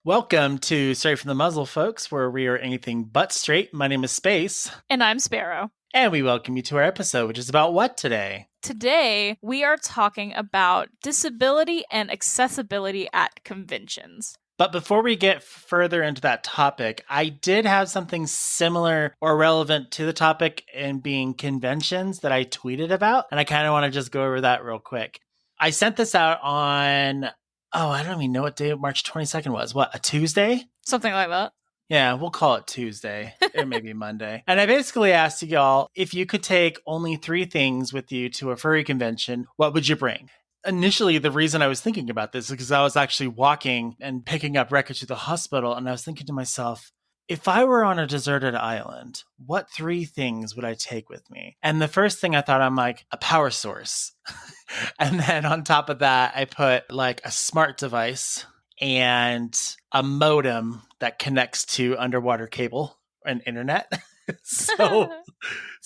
Welcome to Straight from the Muzzle, folks, where we are anything but straight. My name is Space. And I'm Sparrow. And we welcome you to our episode, which is about what today? Today, we are talking about disability and accessibility at conventions. But before we get further into that topic, I did have something similar or relevant to the topic in being conventions that I tweeted about. And I kind of want to just go over that real quick. I sent this out on, I don't even know what day March 22nd was. What, a Tuesday? Something like that. Yeah, we'll call it Tuesday. It may be Monday. And I basically asked y'all, if you could take only 3 things with you to a furry convention, what would you bring? Initially, the reason I was thinking about this is because I was actually walking and picking up records to the hospital, and I was thinking to myself, if I were on a deserted island, what 3 things would I take with me? And the first thing I thought, I'm like, a power source. And then on top of that, I put like a smart device and a modem that connects to underwater cable and internet. so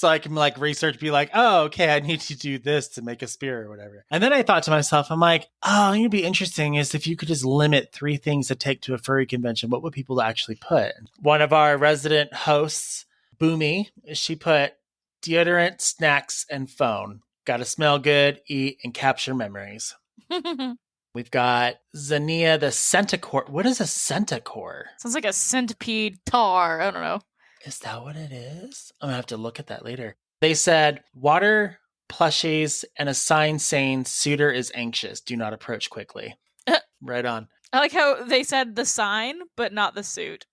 I can like research, be like, oh, okay, I need to do this to make a spear or whatever. And then I thought to myself, I'm like, oh, it'd be interesting is if you could just limit 3 things to take to a furry convention, what would people actually put? One of our resident hosts, Boomy, she put deodorant, snacks, and phone. Got to smell good, eat, and capture memories. We've got Zania the Centacore. What is a Centacore? Sounds like a centipede tar. I don't know. Is that what it is? I'm going to have to look at that later. They said water, plushies, and a sign saying suitor is anxious. Do not approach quickly. Right on. I like how they said the sign, but not the suit.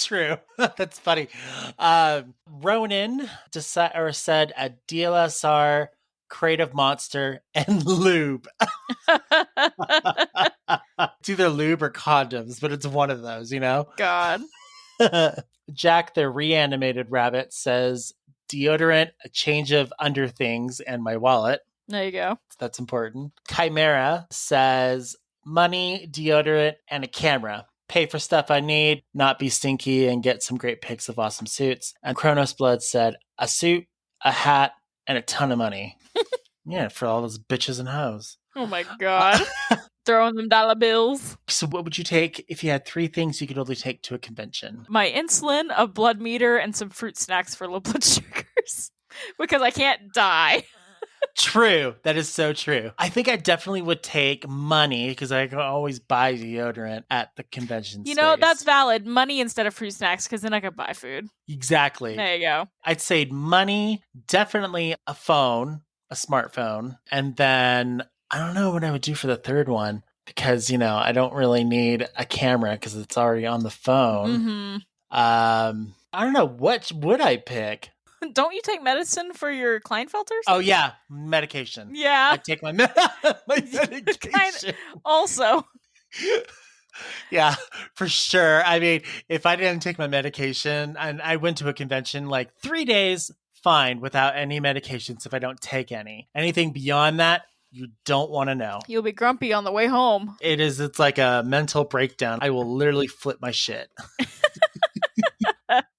True. That's funny. Ronan said a DLSR, creative monster, and lube. It's either lube or condoms, but it's one of those, you know? God. Jack, the reanimated rabbit, says deodorant, a change of underthings, and my wallet. There you go. That's important. Chimera says money, deodorant, and a camera. Pay for stuff I need, not be stinky, and get some great pics of awesome suits. And Kronos Blood said a suit, a hat, and a ton of money. Yeah, for all those bitches and hoes. Oh my God. Throwing them dollar bills. So what would you take if you had 3 things you could only take to a convention? My insulin, a blood meter, and some fruit snacks for low blood sugars. Because I can't die. True. That is so true. I think I definitely would take money because I can always buy deodorant at the convention You know, that's valid. Money instead of fruit snacks because then I could buy food. Exactly. There you go. I'd say money, definitely a phone, a smartphone, and then I don't know what I would do for the third one because, you know, I don't really need a camera because it's already on the phone. Mm-hmm. I don't know. What would I pick? Don't you take medicine for your Klinefelters? Oh, yeah. Medication. Yeah. I take my medication. Also. Yeah, for sure. I mean, if I didn't take my medication and I went to a convention like 3 days, fine, without any medications if I don't take any. Anything beyond that, you don't want to know. You'll be grumpy on the way home. It's like a mental breakdown. I will literally flip my shit.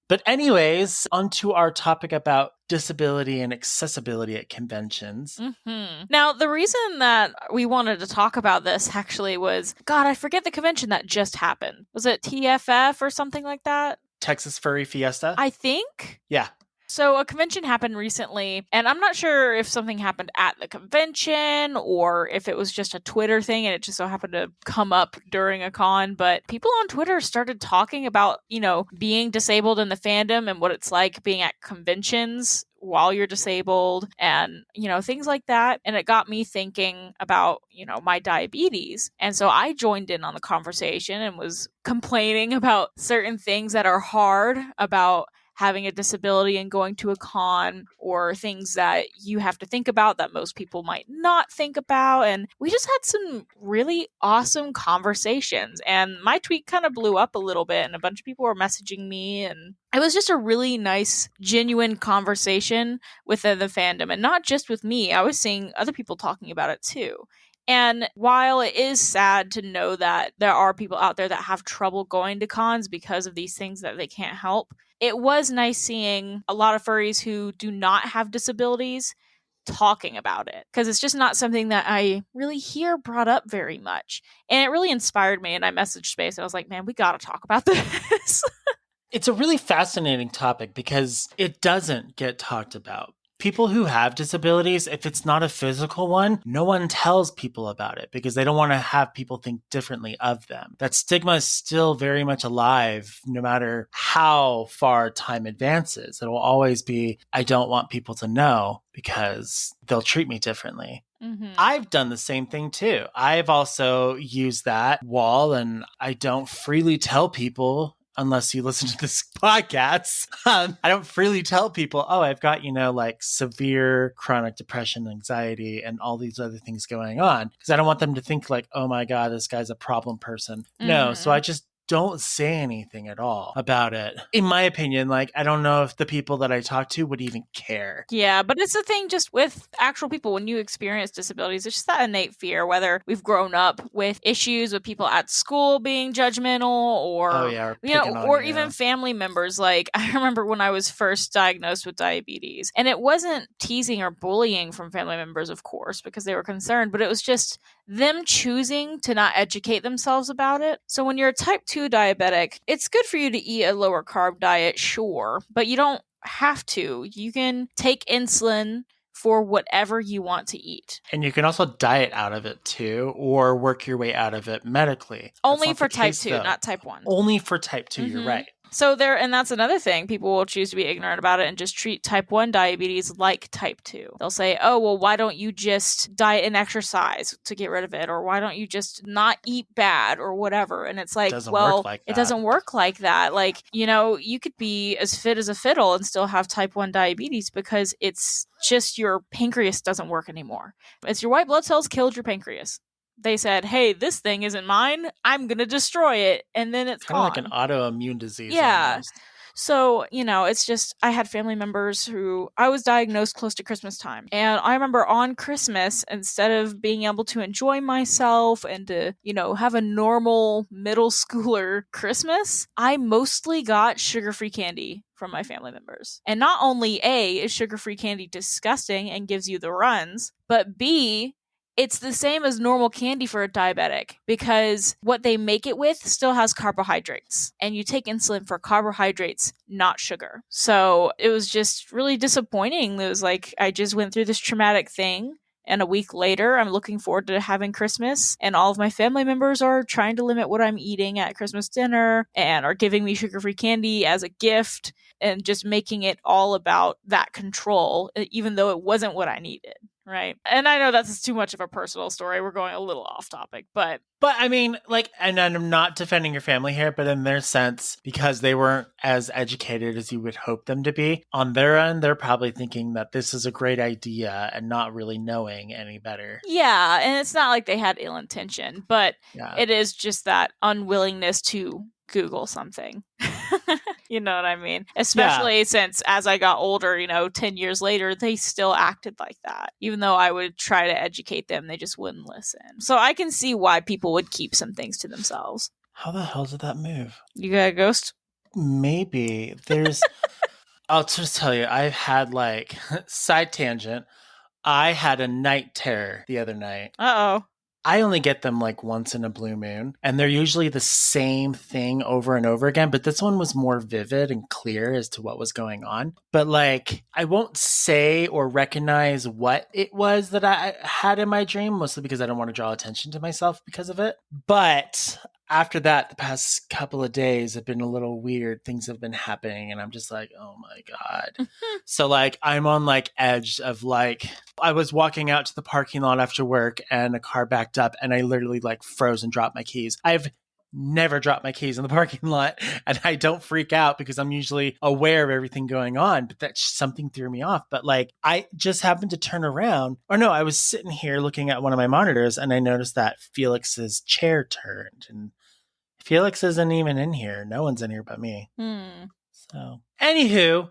But anyways, onto our topic about disability and accessibility at conventions. Mm-hmm. Now, the reason that we wanted to talk about this actually was, God, I forget the convention that just happened. Was it TFF or something like that? Texas Furry Fiesta? I think. Yeah. So a convention happened recently, and I'm not sure if something happened at the convention or if it was just a Twitter thing and it just so happened to come up during a con, but people on Twitter started talking about, you know, being disabled in the fandom and what it's like being at conventions while you're disabled and, you know, things like that. And it got me thinking about, you know, my diabetes. And so I joined in on the conversation and was complaining about certain things that are hard about having a disability and going to a con, or things that you have to think about that most people might not think about. And we just had some really awesome conversations. And my tweet kind of blew up a little bit and a bunch of people were messaging me. And it was just a really nice, genuine conversation within the fandom. And not just with me. I was seeing other people talking about it too. And while it is sad to know that there are people out there that have trouble going to cons because of these things that they can't help, it was nice seeing a lot of furries who do not have disabilities talking about it, because it's just not something that I really hear brought up very much. And it really inspired me, and I messaged Space, and I was like, man, we got to talk about this. It's a really fascinating topic because it doesn't get talked about. People who have disabilities, if it's not a physical one, no one tells people about it because they don't want to have people think differently of them. That stigma is still very much alive no matter how far time advances. It will always be, I don't want people to know because they'll treat me differently. I've done the same thing too. I've also used that wall, and I don't freely tell people, unless you listen to this podcast, I don't freely tell people, oh, I've got, like severe chronic depression, anxiety, and all these other things going on. Because I don't want them to think like, oh my God, this guy's a problem person. No, so I just don't say anything at all about it. In my opinion, I don't know if the people that I talk to would even care. Yeah, but it's the thing just with actual people, when you experience disabilities, it's just that innate fear, whether we've grown up with issues with people at school being judgmental or, or even family members. Like, I remember when I was first diagnosed with diabetes, and it wasn't teasing or bullying from family members, of course, because they were concerned, but it was just them choosing to not educate themselves about it. So when you're a type 2 diabetic, it's good for you to eat a lower carb diet, sure, but you don't have to. You can take insulin for whatever you want to eat. And you can also diet out of it too, or work your way out of it medically. Only for type 2, not type 1. Only for type 2, you're right. So and that's another thing. People will choose to be ignorant about it and just treat type 1 diabetes like type 2. They'll say, oh, well, why don't you just diet and exercise to get rid of it? Or why don't you just not eat bad or whatever? And it's like, it doesn't work like that. Like, you could be as fit as a fiddle and still have type 1 diabetes because it's just your pancreas doesn't work anymore. It's your white blood cells killed your pancreas. They said, hey, this thing isn't mine. I'm going to destroy it. And then it's kind of like an autoimmune disease. Yeah. Almost. So, it's just, I had family members who, I was diagnosed close to Christmas time. And I remember on Christmas, instead of being able to enjoy myself and to, have a normal middle schooler Christmas, I mostly got sugar-free candy from my family members. And not only A, is sugar-free candy disgusting and gives you the runs, but B, it's the same as normal candy for a diabetic because what they make it with still has carbohydrates, and you take insulin for carbohydrates, not sugar. So it was just really disappointing. It was like I just went through this traumatic thing, and a week later, I'm looking forward to having Christmas, and all of my family members are trying to limit what I'm eating at Christmas dinner and are giving me sugar-free candy as a gift and just making it all about that control, even though it wasn't what I needed. Right. And I know that's too much of a personal story. We're going a little off topic, but I mean, and I'm not defending your family here, but in their sense, because they weren't as educated as you would hope them to be, on their end, they're probably thinking that this is a great idea and not really knowing any better. Yeah. And it's not like they had ill intention, but it is just that unwillingness to Google something. You know what I mean? Especially since as I got older, 10 years later, they still acted like that. Even though I would try to educate them, they just wouldn't listen. So I can see why people would keep some things to themselves. How the hell did that move? You got a ghost? Maybe. There's... I'll just tell you, I've had side tangent. I had a night terror the other night. Uh-oh. I only get them once in a blue moon, and they're usually the same thing over and over again, but this one was more vivid and clear as to what was going on. But I won't say or recognize what it was that I had in my dream, mostly because I don't want to draw attention to myself because of it. But after that, the past couple of days have been a little weird. Things have been happening, and I'm just like, oh my God. So I'm on edge of I was walking out to the parking lot after work, and a car backed up, and I literally froze and dropped my keys. I've never dropped my keys in the parking lot, and I don't freak out because I'm usually aware of everything going on, but that something threw me off. But I just happened to turn around, or no, I was sitting here looking at one of my monitors, and I noticed that Felix's chair turned, and Felix isn't even in here. No one's in here but me. So anywho,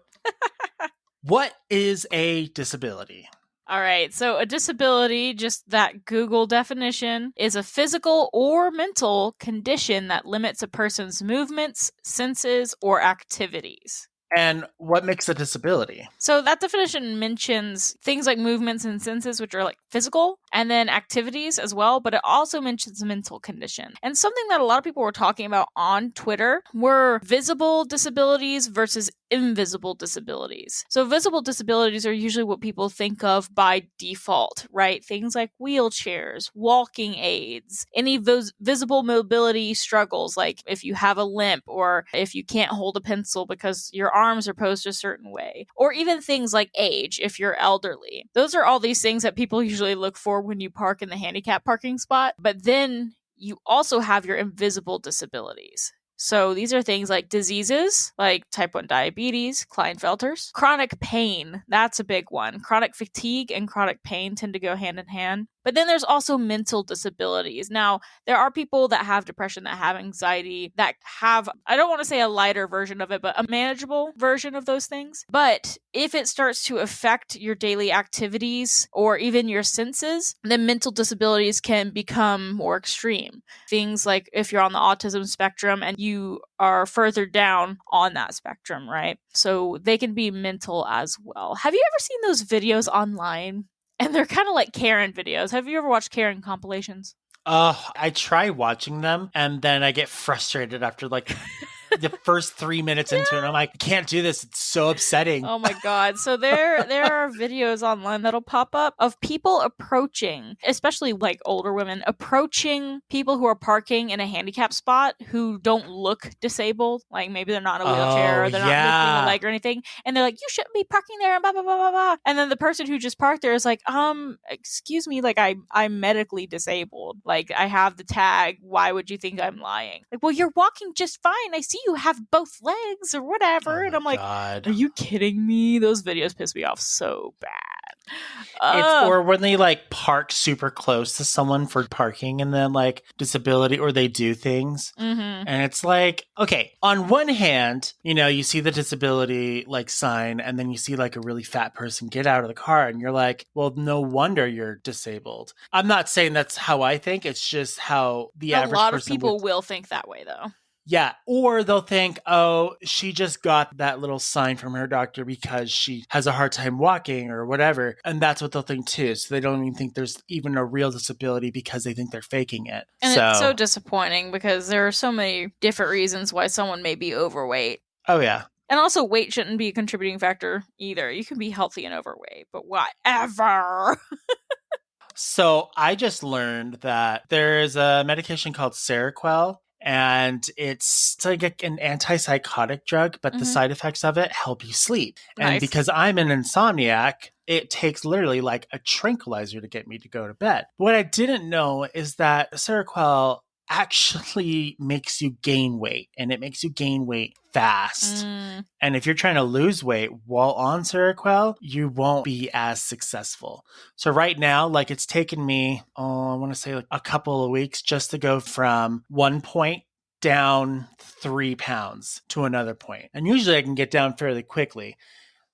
what is a disability? All right. So a disability, just that Google definition, is a physical or mental condition that limits a person's movements, senses, or activities. And what makes a disability? So that definition mentions things like movements and senses, which are like physical, and then activities as well, but it also mentions mental condition. And something that a lot of people were talking about on Twitter were visible disabilities versus invisible disabilities. So visible disabilities are usually what people think of by default, right? Things like wheelchairs, walking aids, any of those visible mobility struggles, like if you have a limp or if you can't hold a pencil because your arms are posed a certain way, or even things like age if you're elderly. Those are all these things that people usually look for when you park in the handicap parking spot. But then you also have your invisible disabilities. So these are things like diseases like type 1 diabetes, Klinefelter's, chronic pain. That's a big one. Chronic fatigue and chronic pain tend to go hand in hand. But then there's also mental disabilities. Now, there are people that have depression, that have anxiety, that have, I don't want to say a lighter version of it, but a manageable version of those things. But if it starts to affect your daily activities or even your senses, then mental disabilities can become more extreme. Things like if you're on the autism spectrum and you are further down on that spectrum, right? So they can be mental as well. Have you ever seen those videos online? And they're kind of like Karen videos. Have you ever watched Karen compilations? I try watching them and then I get frustrated after like the first 3 minutes into it. I'm like, I can't do this. It's so upsetting. Oh my God. So there are videos online that'll pop up of people approaching, especially like older women, approaching people who are parking in a handicap spot who don't look disabled. Like maybe they're not in a wheelchair or they're not missing a leg or anything. And they're like, you shouldn't be parking there, blah, blah, blah, blah, blah. And then the person who just parked there is like, excuse me, like I'm medically disabled. Like I have the tag. Why would you think I'm lying? Like, well, you're walking just fine. I see you have both legs or whatever. And I'm like, God. are you kidding me? Those videos piss me off so bad. Or when they like park super close to someone for parking and then like disability or they do things. Mm-hmm. And it's like, okay, on one hand, you know, you see the disability like sign and then you see like a really fat person get out of the car and you're like, well, no wonder you're disabled. I'm not saying that's how I think. It's just how the average person A lot of people will think that way though. Yeah. Or they'll think, oh, she just got that little sign from her doctor because she has a hard time walking or whatever. And that's what they'll think too. So they don't even think there's even a real disability because they think they're faking it. And it's so disappointing because there are so many different reasons why someone may be overweight. Oh, yeah. And also weight shouldn't be a contributing factor either. You can be healthy and overweight, but whatever. So I just learned that there's a medication called Seroquel. And it's like an antipsychotic drug, but the side effects of it help you sleep. Nice. And because I'm an insomniac, it takes literally like a tranquilizer to get me to go to bed. What I didn't know is that Seroquel actually makes you gain weight, and it makes you gain weight fast. And if you're trying to lose weight while on Seroquel, you won't be as successful. So right now, like it's taken me, I want to say like a couple of weeks just to go from 1 point down 3 pounds to another point. And usually I can get down fairly quickly.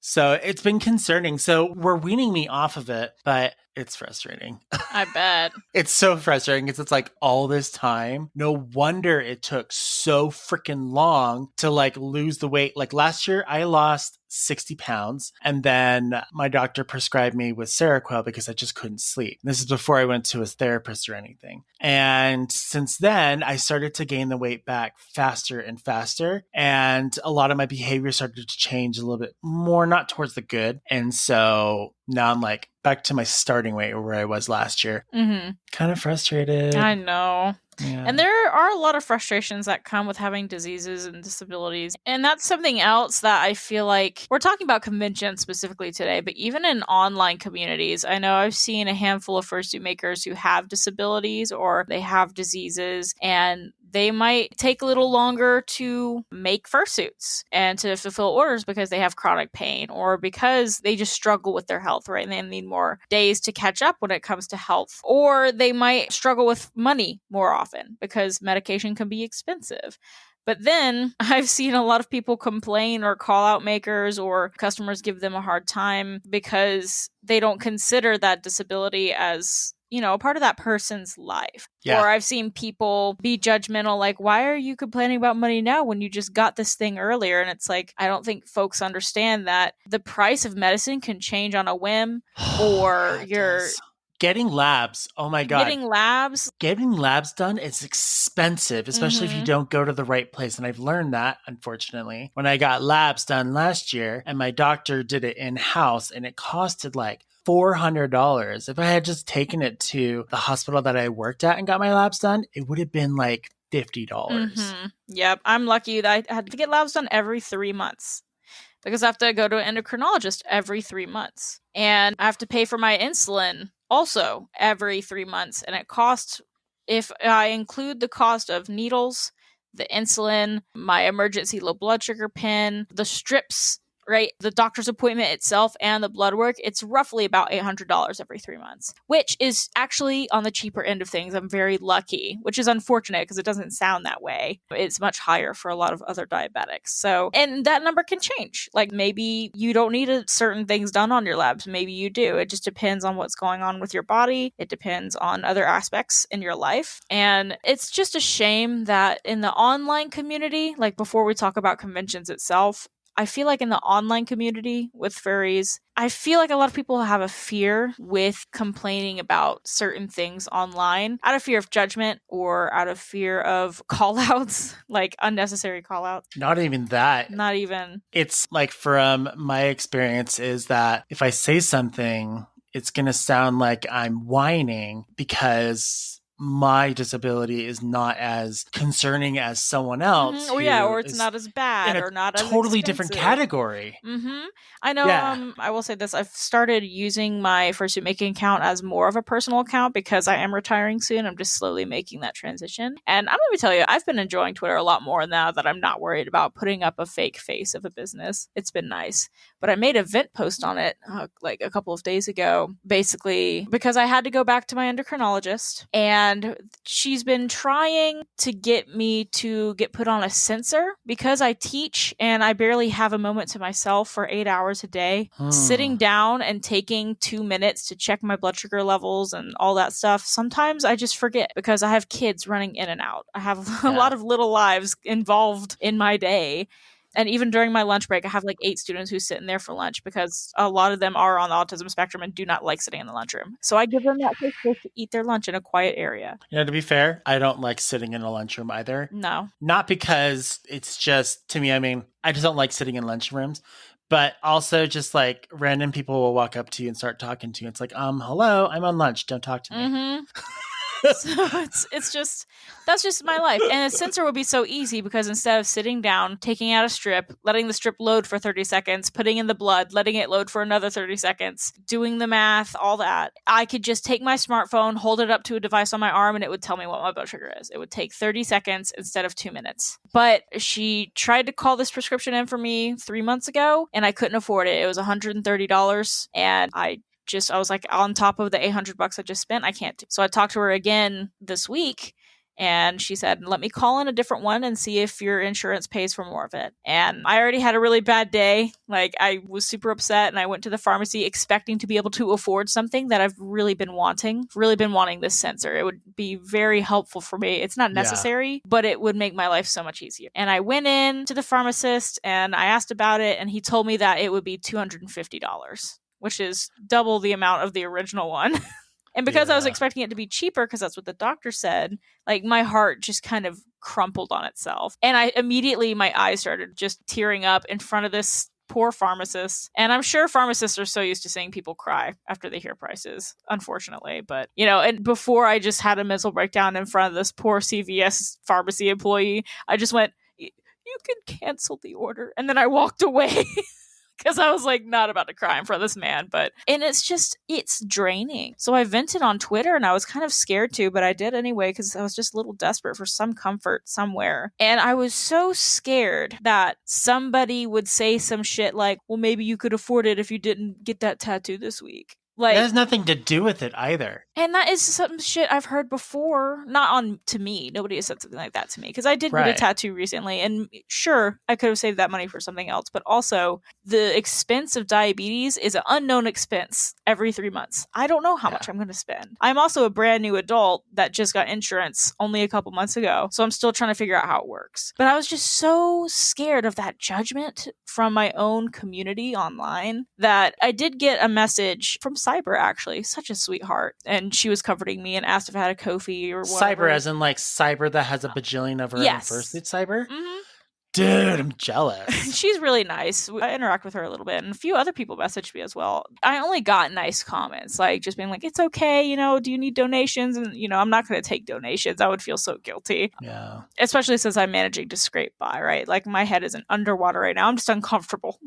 So it's been concerning. So we're weaning me off of it, but it's frustrating. I bet. It's so frustrating because it's like all this time. No wonder it took so freaking long to like lose the weight. Like last year, I lost 60 pounds. And then my doctor prescribed me with Seroquel because I just couldn't sleep. This is before I went to a therapist or anything. And since then, I started to gain the weight back faster and faster. And a lot of my behavior started to change a little bit more, not towards the good. And so now I'm like back to my starting weight where I was last year. Kind of frustrated. I know. Yeah. And there are a lot of frustrations that come with having diseases and disabilities. And that's something else that I feel like we're talking about conventions specifically today, but even in online communities, I know I've seen a handful of fursuit makers who have disabilities or they have diseases, and they might take a little longer to make fursuits and to fulfill orders because they have chronic pain or because they just struggle with their health, right? And they need more days to catch up when it comes to health. Or they might struggle with money more often because medication can be expensive. But then I've seen a lot of people complain or call out makers or customers give them a hard time because they don't consider that disability as a part of that person's life. Yeah. Or I've seen people be judgmental, like, why are you complaining about money now when you just got this thing earlier? And it's like, I don't think folks understand that the price of medicine can change on a whim, or getting labs. Oh my God. Getting labs done is expensive, especially if you don't go to the right place. And I've learned that, unfortunately, when I got labs done last year and my doctor did it in-house and it costed like $400. If I had just taken it to the hospital that I worked at and got my labs done, it would have been like $50. Yep. I'm lucky that I had to get labs done every 3 months, because I have to go to an endocrinologist every 3 months. And I have to pay for my insulin also every 3 months. And it costs, if I include the cost of needles, the insulin, my emergency low blood sugar pen, the strips, right? The doctor's appointment itself and the blood work, it's roughly about $800 every 3 months, which is actually on the cheaper end of things. I'm very lucky, which is unfortunate because it doesn't sound that way. It's much higher for a lot of other diabetics. So, and that number can change. Like maybe you don't need certain things done on your labs. Maybe you do. It just depends on what's going on with your body. It depends on other aspects in your life. And it's just a shame that in the online community, like before we talk about conventions itself, I feel like in the online community with furries, I feel like a lot of people have a fear with complaining about certain things online out of fear of judgment or out of fear of call-outs, like unnecessary call-outs. Not even that. Not even. It's like, from my experience, is that if I say something, it's going to sound like I'm whining because my disability is not as concerning as someone else. Or it's not as bad, or not as totally expensive. Different category. I know. Yeah. I will say this: I've started using my fursuit making account as more of a personal account because I am retiring soon. I'm just slowly making that transition, and I'm going to tell you, I've been enjoying Twitter a lot more now that I'm not worried about putting up a fake face of a business. It's been nice. But I made a vent post on it like a couple of days ago, basically because I had to go back to my endocrinologist, and she's been trying to get me to get put on a sensor because I teach and I barely have a moment to myself for 8 hours a day. Sitting down and taking 2 minutes to check my blood sugar levels and all that stuff, sometimes I just forget because I have kids running in and out. I have a lot of little lives involved in my day. And even during my lunch break, I have like 8 students who sit in there for lunch because a lot of them are on the autism spectrum and do not like sitting in the lunchroom. So I give them that space to eat their lunch in a quiet area. Yeah, to be fair, I don't like sitting in a lunchroom either. No. Not because it's just, to me, I mean, I just don't like sitting in lunchrooms. But also just like random people will walk up to you and start talking to you. It's like, hello, I'm on lunch. Don't talk to me. So that's just my life. And a sensor would be so easy because instead of sitting down, taking out a strip, letting the strip load for 30 seconds, putting in the blood, letting it load for another 30 seconds, doing the math, all that, I could just take my smartphone, hold it up to a device on my arm, and it would tell me what my blood sugar is. It would take 30 seconds instead of 2 minutes. But she tried to call this prescription in for me 3 months ago, and I couldn't afford it. It was $130, and I was like, on top of the $800 I just spent, I can't do. So I talked to her again this week, and she said, let me call in a different one and see if your insurance pays for more of it. And I already had a really bad day. Like, I was super upset, and I went to the pharmacy expecting to be able to afford something that I've really been wanting this sensor. It would be very helpful for me. It's not necessary, but it would make my life so much easier. And I went in to the pharmacist and I asked about it, and he told me that it would be $250. Which is double the amount of the original one. And because I was expecting it to be cheaper, because that's what the doctor said, like my heart just kind of crumpled on itself. And my eyes started just tearing up in front of this poor pharmacist. And I'm sure pharmacists are so used to seeing people cry after they hear prices, unfortunately. But, and before I just had a mental breakdown in front of this poor CVS pharmacy employee, I just went, you can cancel the order. And then I walked away. Because I was like not about to cry in front of this man, and it's draining. So I vented on Twitter, and I was kind of scared to, but I did anyway because I was just a little desperate for some comfort somewhere. And I was so scared that somebody would say some shit like, well, maybe you could afford it if you didn't get that tattoo this week. It has nothing to do with it either. And that is some shit I've heard before. Not on to me. Nobody has said something like that to me. Because I did get a tattoo recently. And sure, I could have saved that money for something else. But also, the expense of diabetes is an unknown expense every 3 months. I don't know how much I'm going to spend. I'm also a brand new adult that just got insurance only a couple months ago. So I'm still trying to figure out how it works. But I was just so scared of that judgment from my own community online that I did get a message from Cyber, actually. Such a sweetheart. And she was comforting me and asked if I had a Ko-fi or whatever. Cyber as in like Cyber that has a bajillion of her own fursuit Cyber? Mm-hmm. Dude, I'm jealous. She's really nice. I interact with her a little bit, and a few other people messaged me as well. I only got nice comments, like just being like, it's okay, do you need donations? And, I'm not going to take donations. I would feel so guilty. Yeah. Especially since I'm managing to scrape by, right? Like my head isn't underwater right now. I'm just uncomfortable,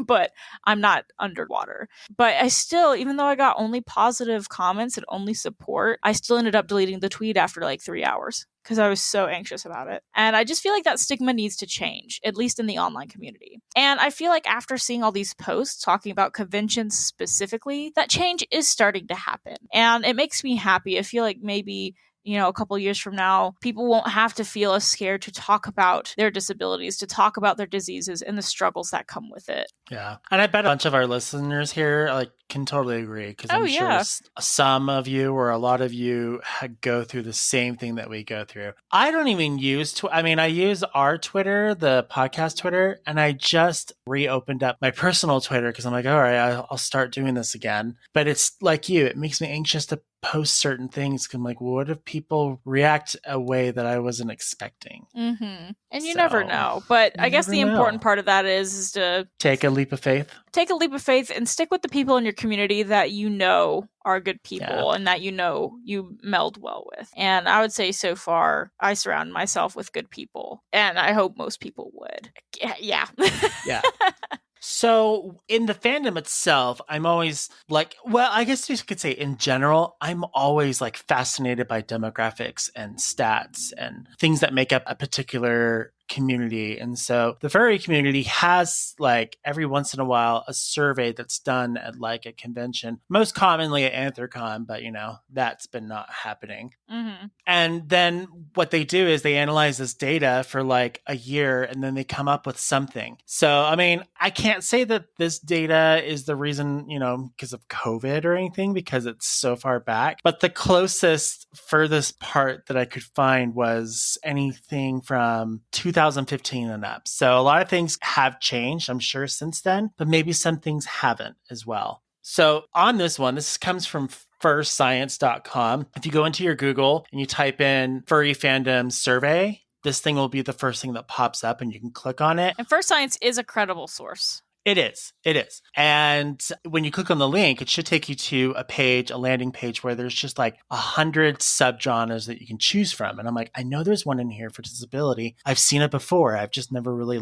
but I'm not underwater. But I still, even though I got only positive comments and only support, I still ended up deleting the tweet after like 3 hours. Because I was so anxious about it. And I just feel like that stigma needs to change, at least in the online community. And I feel like after seeing all these posts talking about conventions specifically, that change is starting to happen. And it makes me happy. I feel like maybe a couple years from now, people won't have to feel as scared to talk about their disabilities, to talk about their diseases and the struggles that come with it. Yeah. And I bet a bunch of our listeners here can totally agree because I'm sure some of you or a lot of you go through the same thing that we go through. I don't even use I use our Twitter, the podcast Twitter, and I just reopened up my personal Twitter because I'm like, all right, I'll start doing this again. But it's like it makes me anxious to post certain things. I'm like, what if people react a way that I wasn't expecting? Mm-hmm. And you never know. But I guess the important part of that is to take a leap of faith. Take a leap of faith and stick with the people in your community that are good people and that you meld well with. And I would say so far, I surround myself with good people. And I hope most people would. Yeah. Yeah. So in the fandom itself, I'm always I guess you could say in general, I'm always fascinated by demographics and stats and things that make up a particular community. And so the furry community has every once in a while a survey that's done at a convention, most commonly at Anthrocon, but that's been not happening. Mm-hmm. And then what they do is they analyze this data for a year and then they come up with something. So, I can't say that this data is the reason, because of COVID or anything, because it's so far back. But the furthest part that I could find was anything from 2015 and up. So a lot of things have changed, I'm sure, since then, but maybe some things haven't as well. So on this one, this comes from furscience.com. If you go into your Google and you type in furry fandom survey, this thing will be the first thing that pops up and you can click on it. And First Science is a credible source. It is. And when you click on the link, it should take you to a landing page where there's just 100 subgenres that you can choose from. And I'm like, I know there's one in here for disability. I've seen it before. I've just never really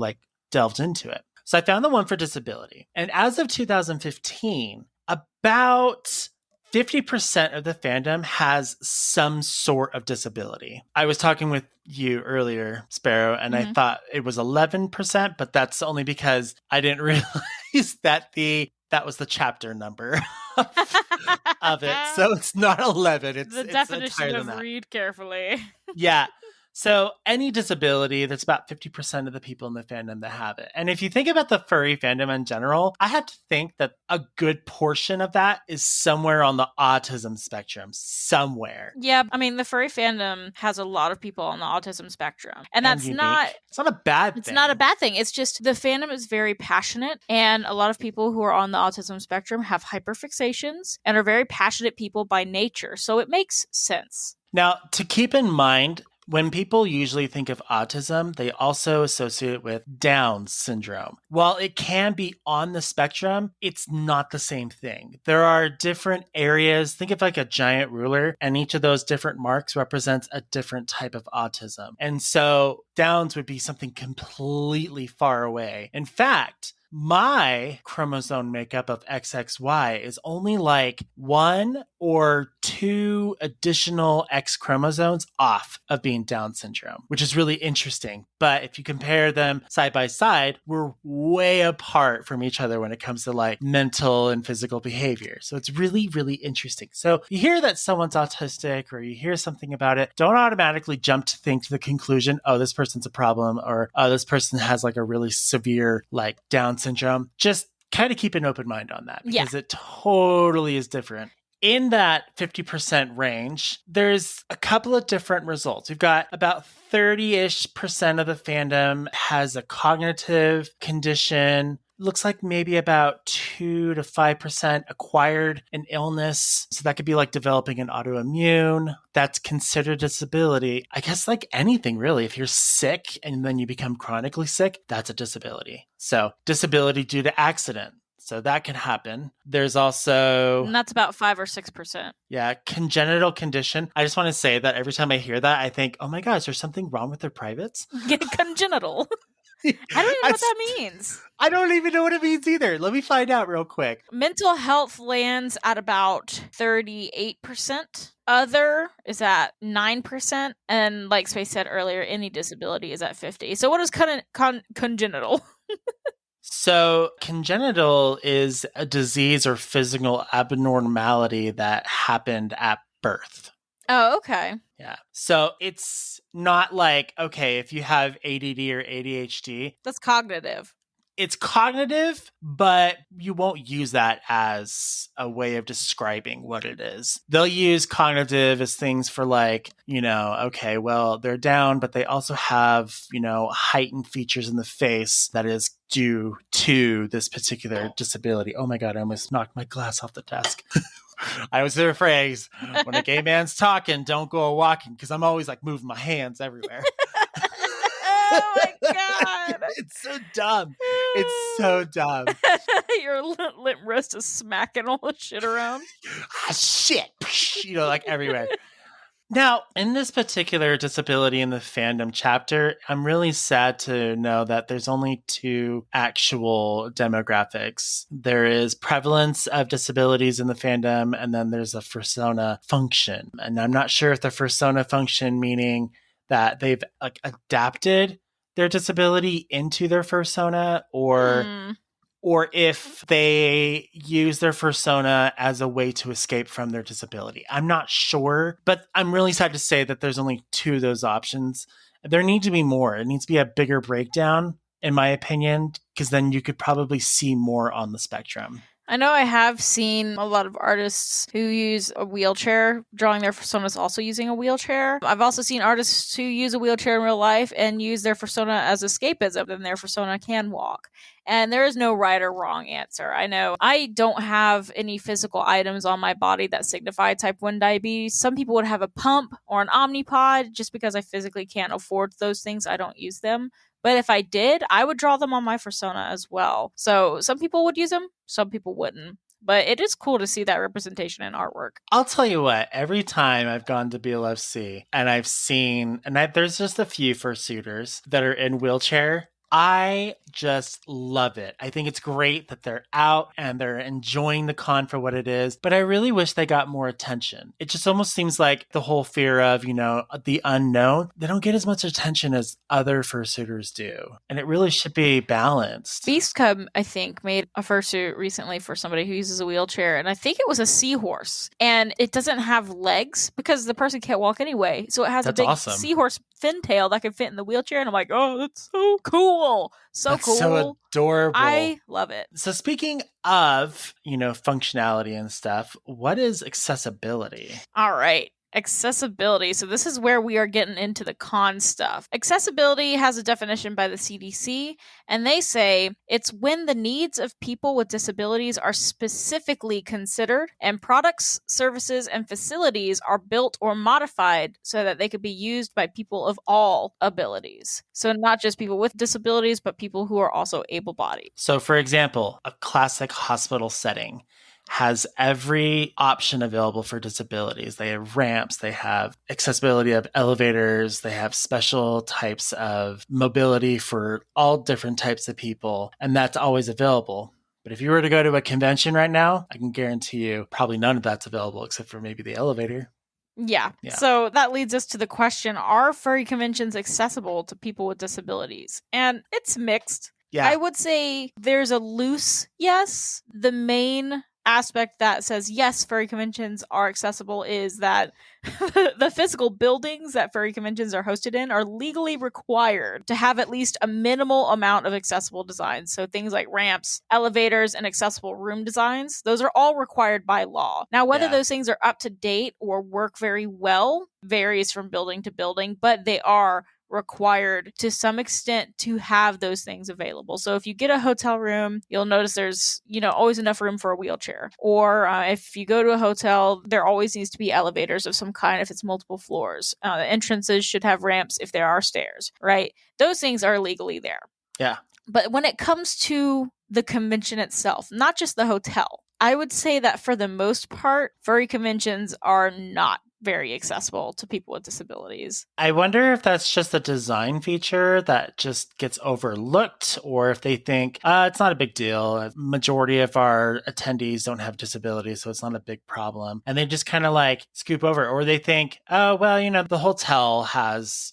delved into it. So I found the one for disability. And as of 2015, about 50% of the fandom has some sort of disability. I was talking with you earlier, Sparrow, and I thought it was 11%, but that's only because I didn't realize that that was the chapter number of it. So it's not 11. It's the definition of read carefully. Yeah. So any disability, that's about 50% of the people in the fandom that have it. And if you think about the furry fandom in general, I have to think that a good portion of that is somewhere on the autism spectrum, somewhere. Yeah, the furry fandom has a lot of people on the autism spectrum. And that's not... It's not a bad thing. It's not a bad thing. It's just the fandom is very passionate. And a lot of people who are on the autism spectrum have hyperfixations and are very passionate people by nature. So it makes sense. Now, to keep in mind, when people usually think of autism, they also associate it with Down syndrome. While it can be on the spectrum, it's not the same thing. There are different areas. Think of a giant ruler, and each of those different marks represents a different type of autism. And so Downs would be something completely far away. In fact, my chromosome makeup of XXY is only 1 or 2 additional X chromosomes off of being Down syndrome, which is really interesting. But if you compare them side by side, we're way apart from each other when it comes to like mental and physical behavior. So it's really, really interesting. So you hear that someone's autistic or you hear something about it, don't automatically jump to think to the conclusion, oh, this person's a problem, or oh, this person has like a really severe like Down syndrome. Just kind of keep an open mind on that because it totally is different. In that 50% range, there's a couple of different results. We've got about 30-ish% of the fandom has a cognitive condition. Looks like maybe about 2 to 5% acquired an illness. So that could be like developing an autoimmune. That's considered disability. I guess like anything really. If you're sick and then you become chronically sick, that's a disability. So disability due to accident. So that can happen. There's also... And that's about 5 or 6%. Yeah, congenital condition. I just want to say that every time I hear that, I think, oh my gosh, there's something wrong with their privates? Congenital. I don't even know what that means. I don't even know what it means either. Let me find out real quick. Mental health lands at about 38%. Other is at 9%. And like Space said earlier, any disability is at 50%. So what is congenital? So congenital is a disease or physical abnormality that happened at birth. Oh, okay. Yeah. So it's not like, okay, if you have ADD or ADHD. That's cognitive. It's cognitive, but you won't use that as a way of describing what it is. They'll use cognitive as things for like, okay, well, they're down, but they also have, heightened features in the face that is due to this particular disability. Oh my God, I almost knocked my glass off the desk. I was there phrase, when a gay man's talking, don't go walking, because I'm always like moving my hands everywhere. Oh my God. It's so dumb. It's so dumb. Your limp wrist is smacking all the shit around. Shit. Like everywhere. Now, in this particular disability in the fandom chapter, I'm really sad to know that there's only 2 actual demographics. There is prevalence of disabilities in the fandom, and then there's a fursona function. And I'm not sure if the fursona function meaning that they've like adapted their disability into their fursona, or if they use their fursona as a way to escape from their disability. I'm not sure, but I'm really sad to say that there's only 2 of those options. There need to be more. It needs to be a bigger breakdown, in my opinion, because then you could probably see more on the spectrum. I know I have seen a lot of artists who use a wheelchair drawing their personas also using a wheelchair. I've also seen artists who use a wheelchair in real life and use their persona as escapism, and their persona can walk. And there is no right or wrong answer. I know I don't have any physical items on my body that signify type 1 diabetes. Some people would have a pump or an Omnipod. Just because I physically can't afford those things, I don't use them. But if I did, I would draw them on my persona as well. So some people would use them, some people wouldn't. But it is cool to see that representation in artwork. I'll tell you what, every time I've gone to BLFC and I've seen, there's just a few fursuiters that are in wheelchair, I just love it. I think it's great that they're out and they're enjoying the con for what it is, but I really wish they got more attention. It just almost seems like the whole fear of, the unknown, they don't get as much attention as other fursuiters do. And it really should be balanced. Beast Cub, I think, made a fursuit recently for somebody who uses a wheelchair, and I think it was a seahorse. And it doesn't have legs because the person can't walk anyway. So it has a big seahorse fin tail that can fit in the wheelchair, and I'm like, oh, that's so cool. That's cool. So adorable. I love it. So speaking of, functionality and stuff, what is accessibility? All right. Accessibility. So this is where we are getting into the con stuff. Accessibility has a definition by the CDC, and they say it's when the needs of people with disabilities are specifically considered and products, services, and facilities are built or modified so that they could be used by people of all abilities. So not just people with disabilities, but people who are also able-bodied. So for example, a classic hospital setting has every option available for disabilities. They have ramps, they have accessibility of elevators, they have special types of mobility for all different types of people, and that's always available. But if you were to go to a convention right now, I can guarantee you probably none of that's available except for maybe the elevator. Yeah. Yeah. So that leads us to the question, are furry conventions accessible to people with disabilities? And it's mixed. Yeah. I would say there's a loose yes. The main aspect that says yes, furry conventions are accessible is that the physical buildings that furry conventions are hosted in are legally required to have at least a minimal amount of accessible designs. So things like ramps, elevators, and accessible room designs, those are all required by law. Now, whether those things are up to date or work very well varies from building to building, but they are required to some extent to have those things available. So if you get a hotel room, you'll notice there's, always enough room for a wheelchair. Or if you go to a hotel, there always needs to be elevators of some kind if it's multiple floors. The entrances should have ramps if there are stairs, right? Those things are legally there. Yeah. But when it comes to the convention itself, not just the hotel, I would say that for the most part, furry conventions are not very accessible to people with disabilities. I wonder if that's just a design feature that just gets overlooked, or if they think it's not a big deal. A majority of our attendees don't have disabilities, so it's not a big problem. And they just kind of like scoop over, or they think, oh, well, the hotel has,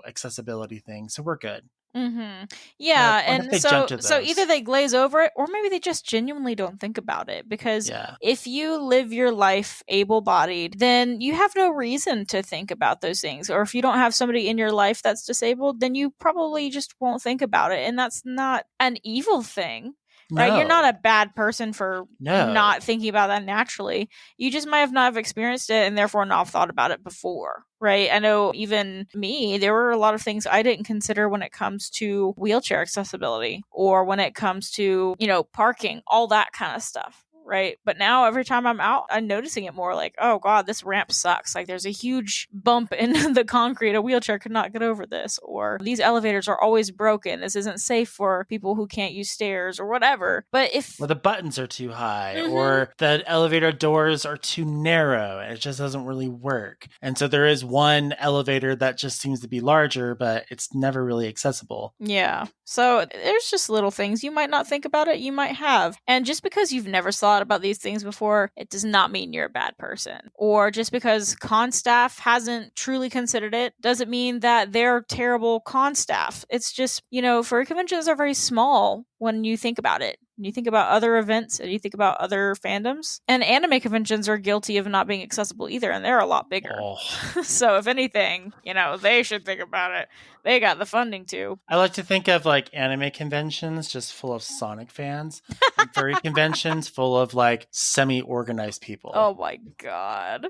accessibility things, so we're good. Mm-hmm. Yeah, and so either they glaze over it, or maybe they just genuinely don't think about it. Because if you live your life able-bodied, then you have no reason to think about those things. Or if you don't have somebody in your life that's disabled, then you probably just won't think about it. And that's not an evil thing. Right? You're not a bad person for not thinking about that naturally. You just might have not have experienced it and therefore not thought about it before. Right? I know even me, there were a lot of things I didn't consider when it comes to wheelchair accessibility or when it comes to, parking, all that kind of stuff. Right. But now every time I'm out, I'm noticing it more like, oh, God, this ramp sucks. Like there's a huge bump in the concrete. A wheelchair could not get over this. Or these elevators are always broken. This isn't safe for people who can't use stairs or whatever. But the buttons are too high or the elevator doors are too narrow and it just doesn't really work. And so there is one elevator that just seems to be larger, but it's never really accessible. Yeah. So there's just little things. You might not think about it. You might have. And just because you've never thought about these things before, it does not mean you're a bad person. Or just because con staff hasn't truly considered it doesn't mean that they're terrible con staff. It's just, furry conventions are very small when you think about it. When you think about other events and you think about other fandoms. And anime conventions are guilty of not being accessible either, and they're a lot bigger. Oh. So if anything, they should think about it. They got the funding too. I like to think of like anime conventions just full of Sonic fans and furry conventions full of like semi-organized people. Oh my God.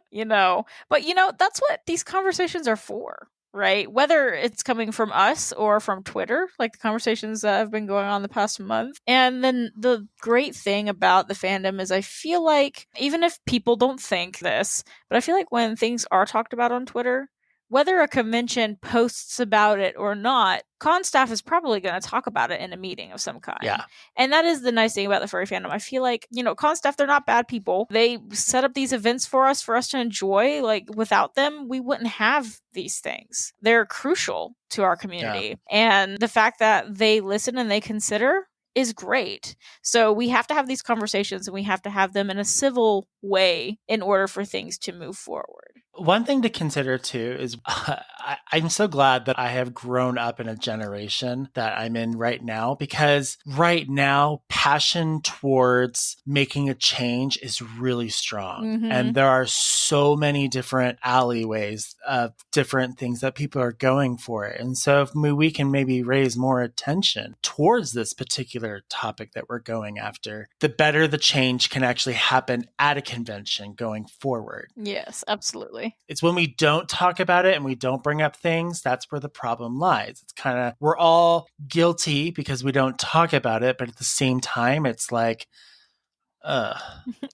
But that's what these conversations are for. Right? Whether it's coming from us or from Twitter, like the conversations that have been going on the past month. And then the great thing about the fandom is I feel like, even if people don't think this, but I feel like when things are talked about on Twitter, whether a convention posts about it or not, con staff is probably going to talk about it in a meeting of some kind. Yeah. And that is the nice thing about the furry fandom. I feel like, con staff, they're not bad people. They set up these events for us to enjoy. Like, without them, we wouldn't have these things. They're crucial to our community. Yeah. And the fact that they listen and they consider is great. So we have to have these conversations and we have to have them in a civil way in order for things to move forward. One thing to consider too is I'm so glad that I have grown up in a generation that I'm in right now, because right now passion towards making a change is really strong. Mm-hmm. And there are so many different alleyways of different things that people are going for it. And so if we can maybe raise more attention towards this particular topic that we're going after, the better the change can actually happen at a convention going forward. Yes, absolutely. It's when we don't talk about it and we don't bring up things, that's where the problem lies. It's kind of, we're all guilty because we don't talk about it, but at the same time, it's like,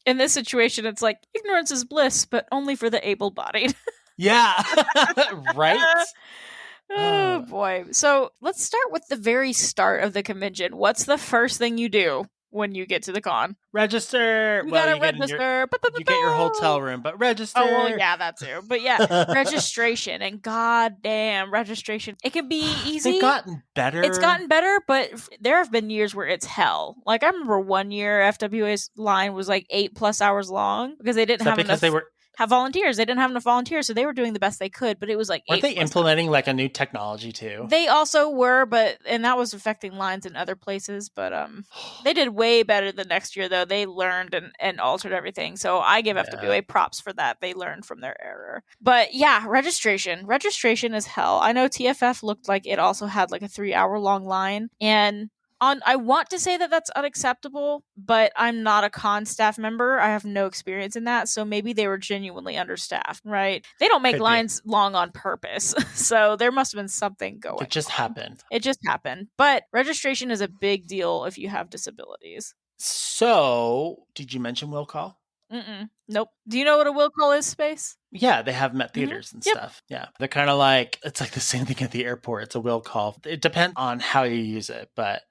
in this situation, it's like ignorance is bliss, but only for the able-bodied. Yeah. Right? Oh boy. So let's start with the very start of the convention. What's the first thing you do when you get to the con? Register. You gotta register. You get your hotel room, but register. Oh, well, yeah, that too. But yeah, registration. And goddamn, registration. It can be easy. They've gotten better. It's gotten better, but there have been years where it's hell. Like, I remember one year FWA's line was like 8+ hours long because they didn't have enough. have volunteers. They didn't have enough volunteers, so they were doing the best they could, but it was like Weren't 8 they implementing like a new technology too? They also were, and that was affecting lines in other places, but they did way better the next year though. They learned and altered everything. So I give FWA props for that. They learned from their error. But yeah, registration. Registration is hell. I know TFF looked like it also had like a 3-hour long line, and I want to say that that's unacceptable, but I'm not a con staff member. I have no experience in that, so maybe they were genuinely understaffed, right? They don't make lines long on purpose, so there must have been something going. It just happened. It just happened. But registration is a big deal if you have disabilities. So, did you mention will call? Nope. Do you know what a will call is, Space? Yeah, they have Met theaters and stuff. Yeah. They're kind of like, it's like the same thing at the airport. It's a will call. It depends on how you use it, but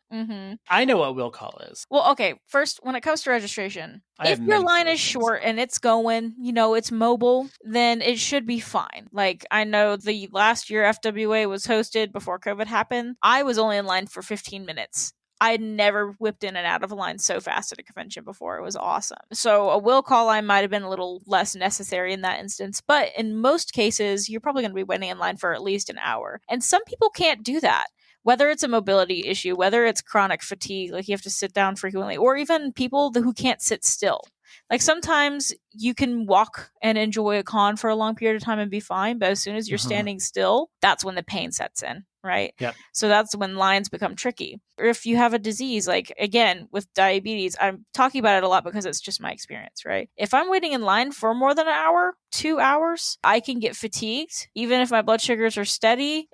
I know what will call is. Well, okay. First, when it comes to registration, if your line is short and it's going, it's mobile, then it should be fine. Like, I know the last year FWA was hosted before COVID happened. I was only in line for 15 minutes. I had never whipped in and out of a line so fast at a convention before. It was awesome. So a will call line might have been a little less necessary in that instance, but in most cases, you're probably going to be waiting in line for at least an hour. And some people can't do that. Whether it's a mobility issue, whether it's chronic fatigue, like you have to sit down frequently, or even people who can't sit still. Like sometimes you can walk and enjoy a con for a long period of time and be fine, but as soon as you're standing still, that's when the pain sets in, right? Yep. So that's when lines become tricky. Or if you have a disease, like again, with diabetes, I'm talking about it a lot because it's just my experience, right? If I'm waiting in line for more than an hour, 2 hours, I can get fatigued. Even if my blood sugars are steady,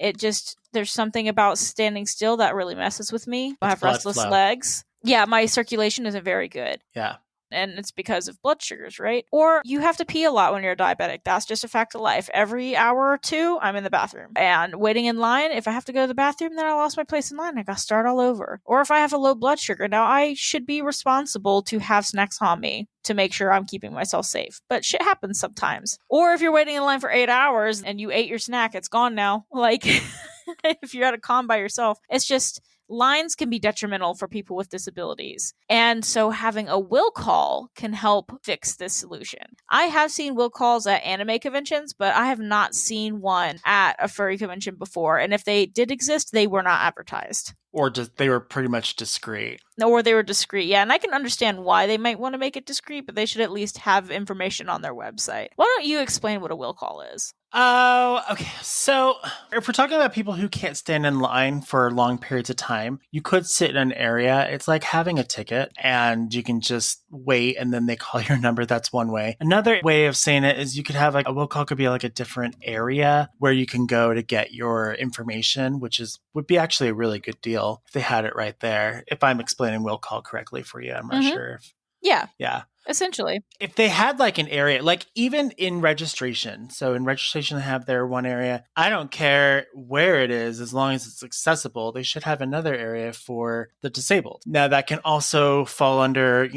there's something about standing still that really messes with me. I have restless legs. Yeah, my circulation isn't very good. Yeah. And it's because of blood sugars, right? Or you have to pee a lot when you're diabetic. That's just a fact of life. Every hour or two, I'm in the bathroom. And waiting in line, if I have to go to the bathroom, then I lost my place in line. I got to start all over. Or if I have a low blood sugar, now I should be responsible to have snacks on me to make sure I'm keeping myself safe. But shit happens sometimes. Or if you're waiting in line for 8 hours and you ate your snack, it's gone now. Like, if you're at a con by yourself, it's just... lines can be detrimental for people with disabilities. And so having a will call can help fix this solution. I have seen will calls at anime conventions, but I have not seen one at a furry convention before. And if they did exist, they were not advertised. Or just they were pretty much discreet. Or they were discreet. Yeah, and I can understand why they might want to make it discreet, but they should at least have information on their website. Why don't you explain what a will call is? Oh, okay. So if we're talking about people who can't stand in line for long periods of time, you could sit in an area. It's like having a ticket and you can just wait and then they call your number. That's one way. Another way of saying it is you could have like a will call could be like a different area where you can go to get your information, which would be actually a really good deal if they had it right there. If I'm explaining will call correctly for you, I'm not sure if. Yeah. Yeah. Essentially. If they had like an area, like even in registration, so in registration they have their one area. I don't care where it is, as long as it's accessible, they should have another area for the disabled. Now that can also fall under,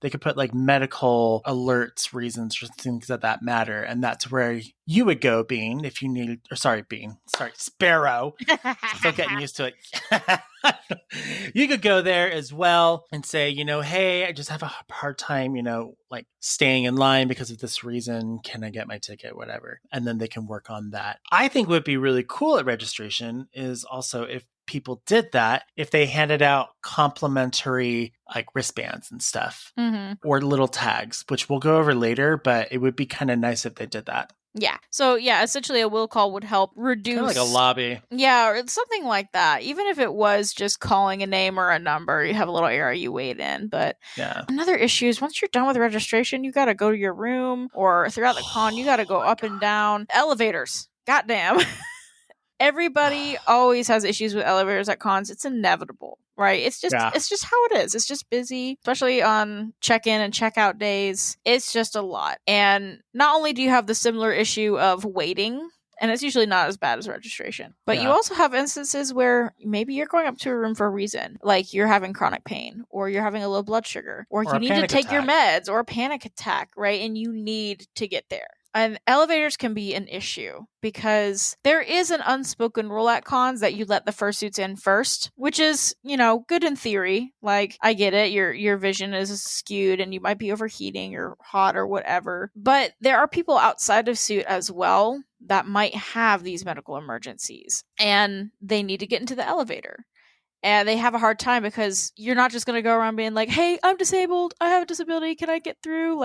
they could put like medical alerts reasons or things that matter. And that's where you would go, Bean, if you need, Sparrow. Still getting used to it. You could go there as well and say, hey, I just have a hard time, like staying in line because of this reason. Can I get my ticket? Whatever. And then they can work on that. I think what would be really cool at registration is also if people did that, if they handed out complimentary like wristbands and stuff or little tags, which we'll go over later, but it would be kind of nice if they did that. Yeah. So, yeah, essentially a will call would help reduce... Kind of like a lobby. Yeah, or something like that. Even if it was just calling a name or a number, you have a little area you wait in. But another issue is once you're done with registration, you got to go to your room, or throughout the con, you got to go up and down. Elevators. Goddamn. Everybody always has issues with elevators at cons. It's inevitable, right? It's just how it is. It's just busy, especially on check-in and check-out days. It's just a lot. And not only do you have the similar issue of waiting, and it's usually not as bad as registration, but you also have instances where maybe you're going up to a room for a reason, like you're having chronic pain, or you're having a low blood sugar, or you need to take your meds, or a panic attack, right? And you need to get there. And elevators can be an issue because there is an unspoken rule at cons that you let the fursuits in first, which is, good in theory. Like, I get it. Your vision is skewed and you might be overheating or hot or whatever. But there are people outside of suit as well that might have these medical emergencies and they need to get into the elevator. And they have a hard time because you're not just going to go around being like, hey, I'm disabled. I have a disability. Can I get through?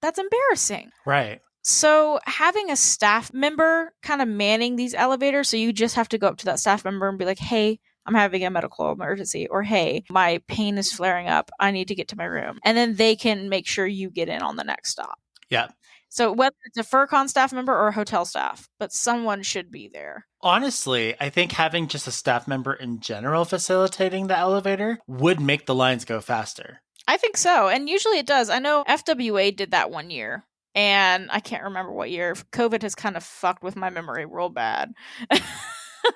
That's embarrassing. Right. So having a staff member kind of manning these elevators, so you just have to go up to that staff member and be like, hey, I'm having a medical emergency, or hey, my pain is flaring up. I need to get to my room. And then they can make sure you get in on the next stop. Yeah. So whether it's a FurCon staff member or a hotel staff, but someone should be there. Honestly, I think having just a staff member in general facilitating the elevator would make the lines go faster. I think so. And usually it does. I know FWA did that one year. And I can't remember what year. COVID has kind of fucked with my memory real bad.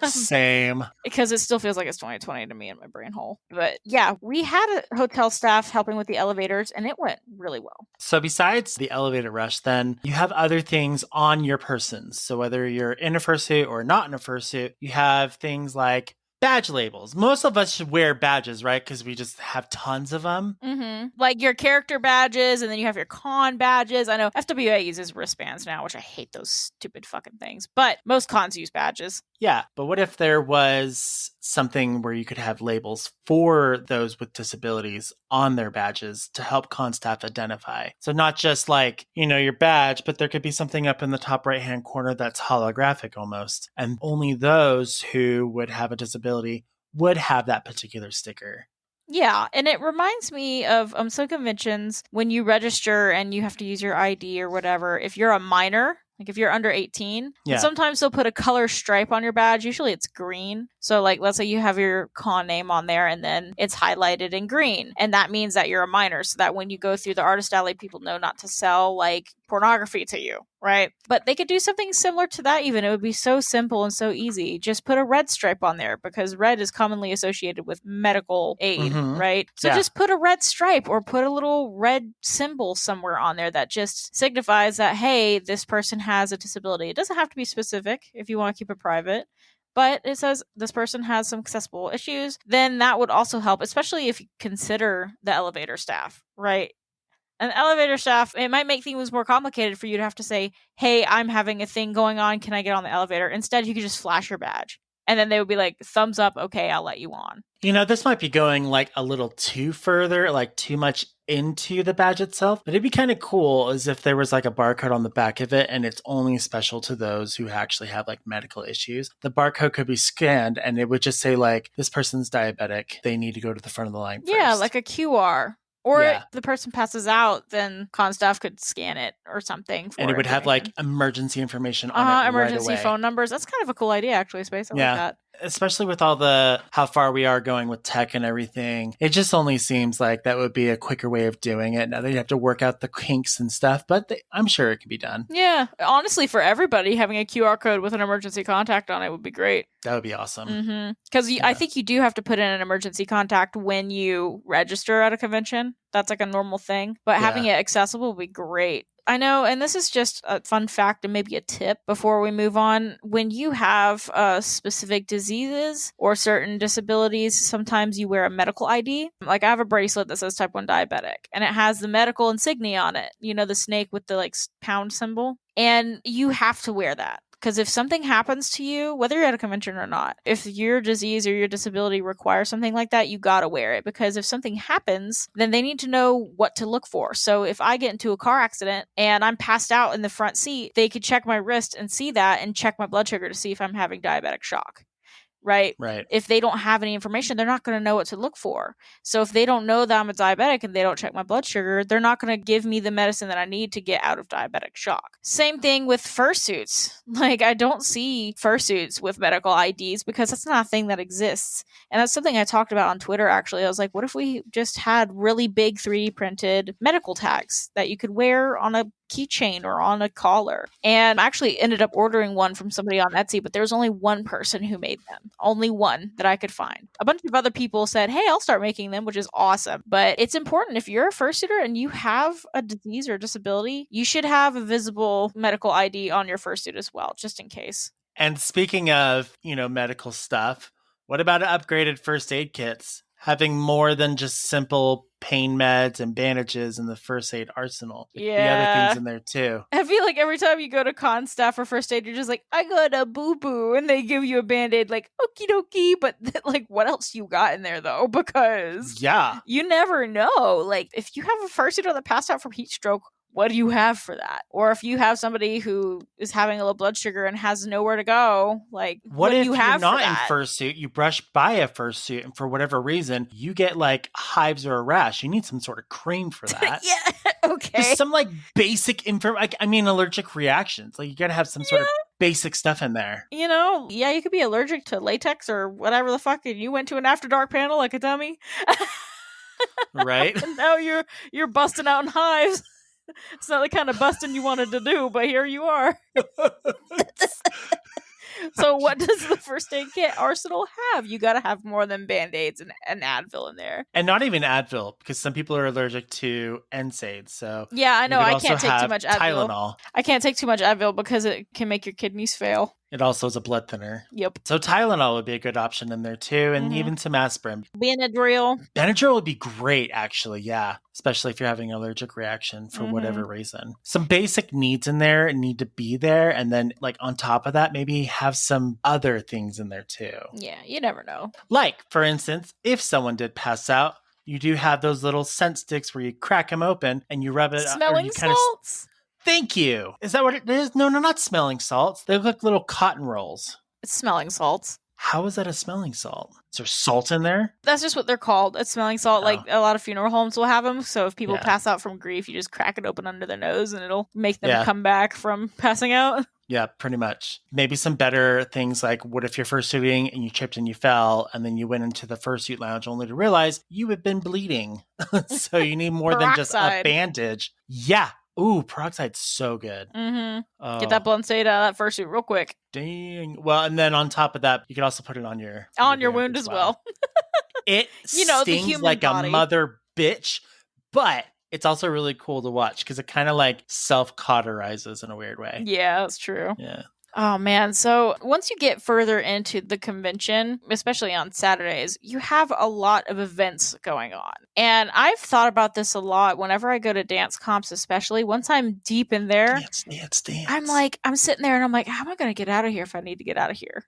Same. Because it still feels like it's 2020 to me in my brain hole. But yeah, we had a hotel staff helping with the elevators and it went really well. So besides the elevator rush, then you have other things on your persons. So whether you're in a fursuit or not in a fursuit, you have things like badge labels. Most of us should wear badges, right? Because we just have tons of them. Mm-hmm. Like your character badges, and then you have your con badges. I know FWA uses wristbands now, which I hate those stupid fucking things. But most cons use badges. Yeah, but what if there was something where you could have labels for those with disabilities on their badges to help con staff identify? So not just like, your badge, but there could be something up in the top right-hand corner that's holographic almost. And only those who would have a disability would have that particular sticker. Yeah, and it reminds me of some conventions when you register and you have to use your ID or whatever. If you're a minor, like if you're under 18, Yeah. sometimes they'll put a color stripe on your badge. Usually it's green. So like, let's say you have your con name on there and then it's highlighted in green. And that means that you're a minor, so that when you go through the artist alley, people know not to sell like pornography to you, right? But they could do something similar to that even. It would be so simple and so easy. Just put a red stripe on there because red is commonly associated with medical aid, right? So just put a red stripe or put a little red symbol somewhere on there that just signifies that, hey, this person has a disability. It doesn't have to be specific if you want to keep it private. But it says this person has some accessible issues, then that would also help, especially if you consider the elevator staff, right? An elevator staff, it might make things more complicated for you to have to say, hey, I'm having a thing going on. Can I get on the elevator? Instead, you could just flash your badge. And then they would be like, thumbs up. Okay, I'll let you on. This might be going like a little too further, like too much into the badge itself. But it'd be kind of cool as if there was like a barcode on the back of it and it's only special to those who actually have like medical issues. The barcode could be scanned and it would just say like, this person's diabetic. They need to go to the front of the line first. Yeah, like a QR. Or if the person passes out, then con staff could scan it or something. And it would have like emergency information on it emergency right away. Phone numbers. That's kind of a cool idea, actually, Space. I like that. Especially with all how far we are going with tech and everything. It just only seems like that would be a quicker way of doing it. Now they'd have to work out the kinks and stuff, but I'm sure it could be done. Yeah. Honestly, for everybody, having a QR code with an emergency contact on it would be great. That would be awesome. Because I think you do have to put in an emergency contact when you register at a convention. That's like a normal thing. But having it accessible would be great. I know, and this is just a fun fact and maybe a tip before we move on. When you have specific diseases or certain disabilities, sometimes you wear a medical ID. Like I have a bracelet that says type 1 diabetic, and it has the medical insignia on it. The snake with the like pound symbol. And you have to wear that. Because if something happens to you, whether you're at a convention or not, if your disease or your disability requires something like that, you gotta wear it. Because if something happens, then they need to know what to look for. So if I get into a car accident and I'm passed out in the front seat, they could check my wrist and see that and check my blood sugar to see if I'm having diabetic shock. Right? If they don't have any information, they're not going to know what to look for. So if they don't know that I'm a diabetic and they don't check my blood sugar, they're not going to give me the medicine that I need to get out of diabetic shock. Same thing with fursuits. Like I don't see fursuits with medical IDs because that's not a thing that exists. And that's something I talked about on Twitter, actually. I was like, what if we just had really big 3D printed medical tags that you could wear on a keychain or on a collar. And I actually ended up ordering one from somebody on Etsy, but there was only one person who made them. Only one that I could find. A bunch of other people said, hey, I'll start making them, which is awesome. But it's important, if you're a fursuiter and you have a disease or disability, you should have a visible medical ID on your fursuit as well, just in case. And speaking of, medical stuff, what about upgraded first aid kits? Having more than just simple pain meds and bandages in the first aid arsenal. The other things in there too. I feel like every time you go to con staff or first aid, you're just like, I got a boo-boo, and they give you a band-aid, like, okie dokie, but like, what else you got in there though? Because you never know. Like, if you have a fursuiter that passed out from heat stroke, what do you have for that? Or if you have somebody who is having a low blood sugar and has nowhere to go, like, what do you have for that? What if you're not in fursuit, you brush by a fursuit, and for whatever reason, you get like hives or a rash? You need some sort of cream for that. Okay. Just some like basic allergic reactions. Like, you gotta have some sort of basic stuff in there. You could be allergic to latex or whatever the fuck, and you went to an After Dark panel like a dummy. Right? And now you're busting out in hives. It's not the kind of busting you wanted to do, but here you are. So what does the first aid kit arsenal have? You got to have more than Band-Aids and Advil in there. And not even Advil, because some people are allergic to NSAIDs. So yeah, I know. I can't take too much Advil. Tylenol. I can't take too much Advil because it can make your kidneys fail. It also is a blood thinner. Yep. So Tylenol would be a good option in there too, and even some aspirin. Benadryl. Benadryl would be great, actually, yeah. Especially if you're having an allergic reaction for whatever reason. Some basic needs in there need to be there, and then like on top of that, maybe have some other things in there too. Yeah, you never know. Like, for instance, if someone did pass out, you do have those little scent sticks where you crack them open and you rub it. Smelling salts? Thank you. Is that what it is? No, not smelling salts. They look like little cotton rolls. It's smelling salts. How is that a smelling salt? Is there salt in there? That's just what they're called. A smelling salt. Like, a lot of funeral homes will have them. So if people pass out from grief, you just crack it open under their nose and it'll make them come back from passing out. Yeah, pretty much. Maybe some better things like, what if you're fursuiting and you tripped and you fell and then you went into the fursuit lounge only to realize you had been bleeding. So you need more than just a bandage. Yeah. Ooh, peroxide's so good. Oh. Get that blood stain out of that fursuit real quick. Dang. Well, and then on top of that, you can also put it on your wound as well. It stings like body. A mother bitch, but it's also really cool to watch because it kind of like self-cauterizes in a weird way. Yeah, that's true. Yeah. Oh, man. So once you get further into the convention, especially on Saturdays, you have a lot of events going on. And I've thought about this a lot whenever I go to dance comps, especially once I'm deep in there. Dance. I'm sitting there and I'm like, how am I going to get out of here if I need to get out of here?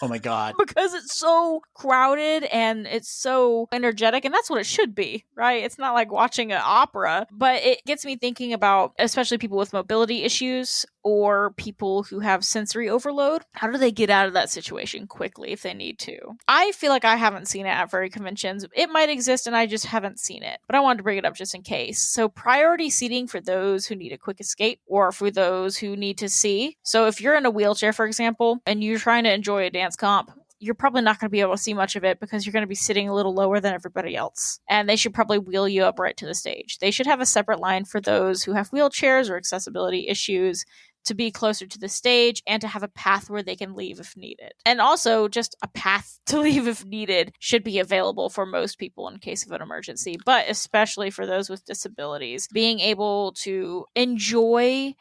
Oh my God. Because it's so crowded and it's so energetic, and that's what it should be, right? It's not like watching an opera, but it gets me thinking about, especially people with mobility issues or people who have sensory overload. How do they get out of that situation quickly if they need to? I feel like I haven't seen it at furry conventions. It might exist and I just haven't seen it, but I wanted to bring it up just in case. So priority seating for those who need a quick escape or for those who need to see. So if you're in a wheelchair, for example, and you're trying to enjoy a dance comp, you're probably not going to be able to see much of it because you're going to be sitting a little lower than everybody else. And they should probably wheel you up right to the stage. They should have a separate line for those who have wheelchairs or accessibility issues to be closer to the stage and to have a path where they can leave if needed. And also just a path to leave if needed should be available for most people in case of an emergency, but especially for those with disabilities. Being able to enjoy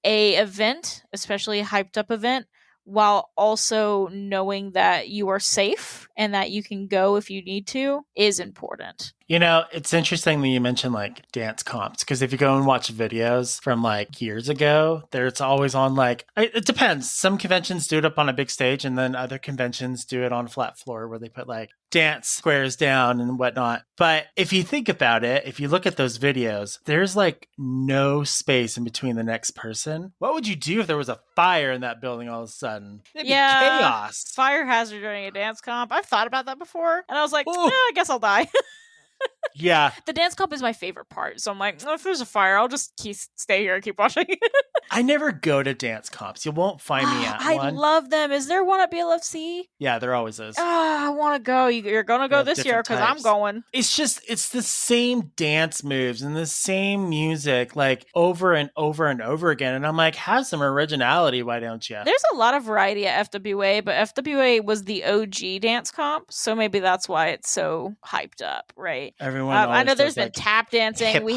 a event, especially a hyped up event, while also knowing that you are safe and that you can go if you need to is important. You know, it's interesting that you mentioned like dance comps, because if you go and watch videos from like years ago, it's always on like, it depends. Some conventions do it up on a big stage and then other conventions do it on a flat floor where they put like dance squares down and whatnot. But if you think about it, if you look at those videos, there's like no space in between the next person. What would you do if there was a fire in that building all of a sudden? It'd be chaos. Fire hazard during a dance comp. I've thought about that before and I was like, I guess I'll die. Yeah. The dance comp is my favorite part. So I'm like, if there's a fire, I'll just stay here and keep watching. I never go to dance comps. You won't find me at I one. love them. Is there one at BLFC? Yeah, there always is. I want to go. You're going to go this year because I'm going. It's the same dance moves and the same music like over and over and over again. And I'm like, have some originality. Why don't you? There's a lot of variety at FWA, but FWA was the OG dance comp. So maybe that's why it's so hyped up, right? Everyone I know there's been like tap dancing. We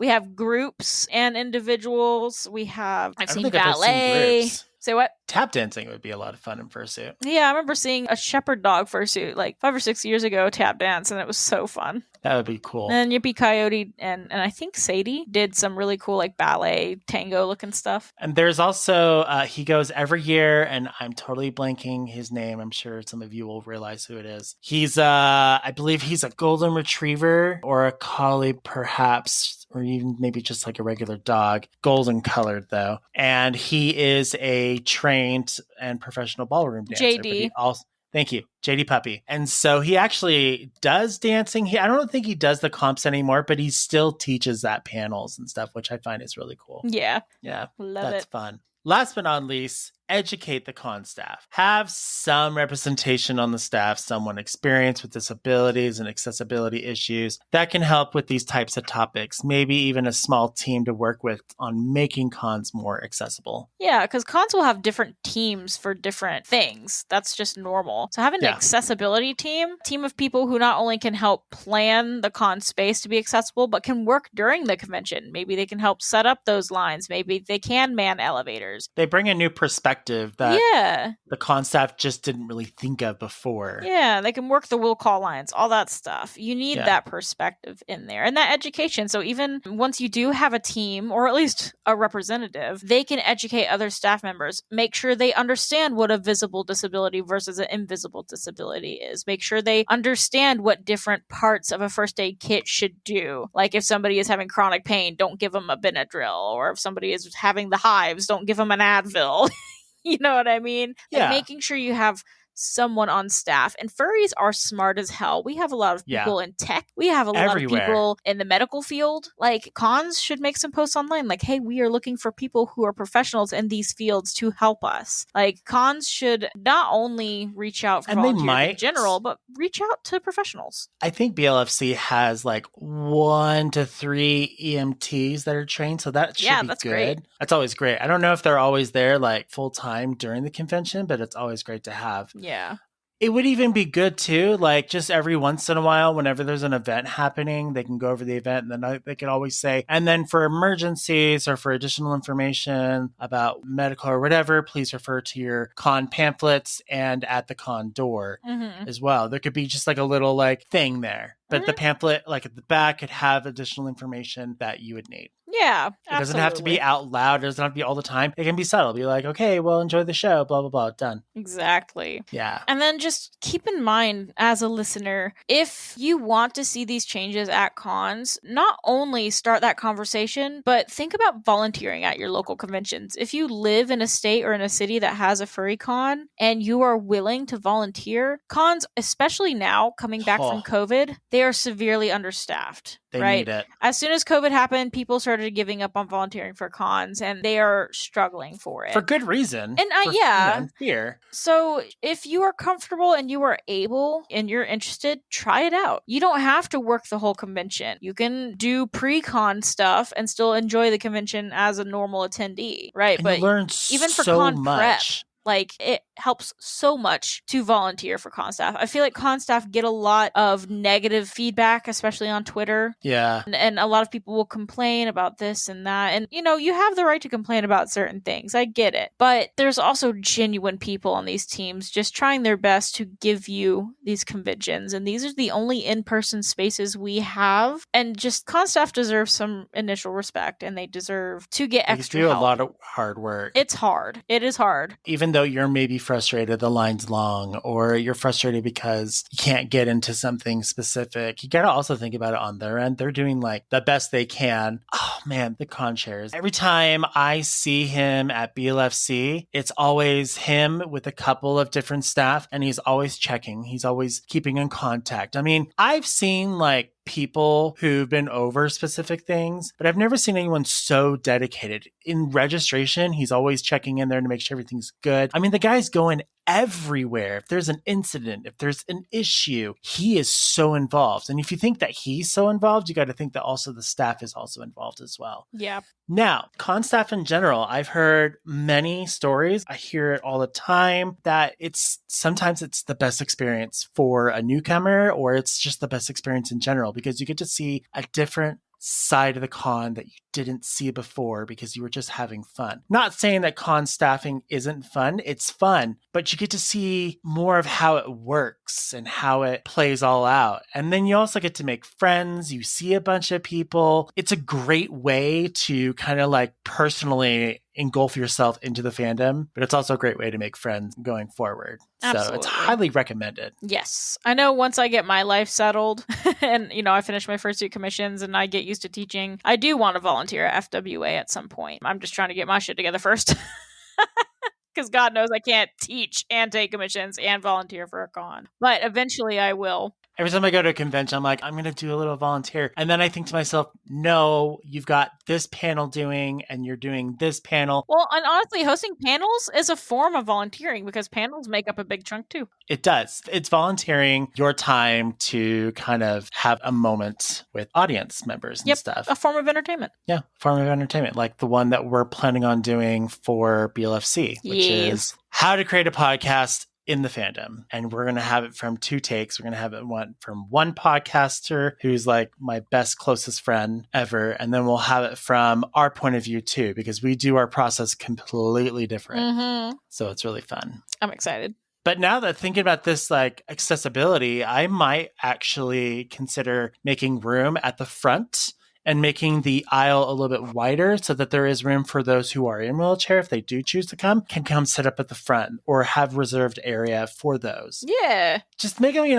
have groups and individuals. I've seen ballet. Say what? Tap dancing would be a lot of fun in fursuit. Yeah, I remember seeing a shepherd dog fursuit like 5 or 6 years ago tap dance, and it was so fun. That would be cool. And Yippee Coyote and I think Sadie did some really cool like ballet, tango looking stuff. And there's also, he goes every year, and I'm totally blanking his name. I'm sure some of you will realize who it is. He's, I believe he's a golden retriever or a collie perhaps, or even maybe just like a regular dog, golden colored though. And he is a trained and professional ballroom dancer. JD. Thank you, JD Puppy. And so he actually does dancing. I don't think he does the comps anymore, but he still teaches that panels and stuff, which I find is really cool. Yeah. Love it. That's fun. Last but not least, educate the con staff. Have some representation on the staff, someone experienced with disabilities and accessibility issues that can help with these types of topics. Maybe even a small team to work with on making cons more accessible. Yeah, because cons will have different teams for different things. That's just normal. So having an accessibility team of people who not only can help plan the con space to be accessible, but can work during the convention. Maybe they can help set up those lines. Maybe they can man elevators. They bring a new perspective that the con staff just didn't really think of before. Yeah, they can work the will call lines, all that stuff. You need that perspective in there and that education. So even once you do have a team or at least a representative, they can educate other staff members. Make sure they understand what a visible disability versus an invisible disability is. Make sure they understand what different parts of a first aid kit should do. Like if somebody is having chronic pain, don't give them a Benadryl. Or if somebody is having the hives, don't give them an Advil. You know what I mean? Yeah. Like making sure you have someone on staff. And furries are smart as hell. We have a lot of people in tech. We have a lot of people in the medical field. Like cons should make some posts online like, hey, we are looking for people who are professionals in these fields to help us. Like cons should not only reach out for volunteers in general, but reach out to professionals. I think BLFC has like 1 to 3 EMTs that are trained. So that should be that's good. Great. That's always great. I don't know if they're always there like full time during the convention, but it's always great to have. Yeah. It would even be good too, like just every once in a while, whenever there's an event happening, they can go over the event and then they can always say, and then for emergencies or for additional information about medical or whatever, please refer to your con pamphlets and at the con door as well. There could be just like a little like thing there, but the pamphlet like at the back could have additional information that you would need. Yeah, it doesn't have to be out loud. It doesn't have to be all the time. It can be subtle. Be like, okay, well, enjoy the show, blah, blah, blah, done. Exactly. Yeah. And then just keep in mind as a listener, if you want to see these changes at cons, not only start that conversation, but think about volunteering at your local conventions. If you live in a state or in a city that has a furry con and you are willing to volunteer, cons, especially now coming back from COVID, they are severely understaffed. They right? need it. As soon as COVID happened, people started giving up on volunteering for cons, and they are struggling for it. For good reason. And fear. So if you are comfortable and you are able and you're interested, try it out. You don't have to work the whole convention. You can do pre-con stuff and still enjoy the convention as a normal attendee, right? And but you learn even for so con much. prep, like it helps so much to volunteer for con staff. I feel like con staff get a lot of negative feedback, especially on Twitter. Yeah. And a lot of people will complain about this and that. And, you know, you have the right to complain about certain things. I get it. But there's also genuine people on these teams just trying their best to give you these conventions. And these are the only in-person spaces we have. And just con staff deserves some initial respect, and they deserve to get extra help. Do a lot of hard work. It's hard. It is hard. Even even though you're maybe frustrated, the line's long, or you're frustrated because you can't get into something specific, you got to also think about it on their end. They're doing like the best they can. Oh man, the con chairs. Every time I see him at BLFC, it's always him with a couple of different staff, and he's always checking. He's always keeping in contact. I mean, I've seen like people who've been over specific things, but I've never seen anyone so dedicated. In registration, he's always checking in there to make sure everything's good. I mean, the guy's going everywhere. If there's an incident, if there's an issue, he is so involved. And if you think that he's so involved, you got to think that also the staff is also involved as well. Yeah. Now, con staff in general, I've heard many stories. I hear it all the time that sometimes it's the best experience for a newcomer, or it's just the best experience in general because you get to see a different side of the con that you didn't see before because you were just having fun. Not saying that con staffing isn't fun. It's fun, but you get to see more of how it works and how it plays all out. And then you also get to make friends. You see a bunch of people. It's a great way to kind of like personally engulf yourself into the fandom, but it's also a great way to make friends going forward. Absolutely. So it's highly recommended. Yes. I know once I get my life settled and, I finish my first 2 commissions and I get used to teaching, I do want to volunteer at FWA at some point. I'm just trying to get my shit together first. Because God knows I can't teach and take commissions and volunteer for a con. But eventually I will. Every time I go to a convention, I'm like, I'm going to do a little volunteer. And then I think to myself, no, you've got this panel doing and you're doing this panel. Well, and honestly, hosting panels is a form of volunteering because panels make up a big chunk too. It does. It's volunteering your time to kind of have a moment with audience members and stuff. A form of entertainment. Yeah, form of entertainment, like the one that we're planning on doing for BLFC, which is how to create a podcast in the fandom. And we're going to have it from 2 takes. We're going to have it from one podcaster who's like my best, closest friend ever. And then we'll have it from our point of view too, because we do our process completely different. Mm-hmm. So it's really fun. I'm excited. But now that thinking about this like accessibility, I might actually consider making room at the front and making the aisle a little bit wider so that there is room for those who are in wheelchair, if they do choose to come, can come sit up at the front or have reserved area for those. Yeah. Just make them, you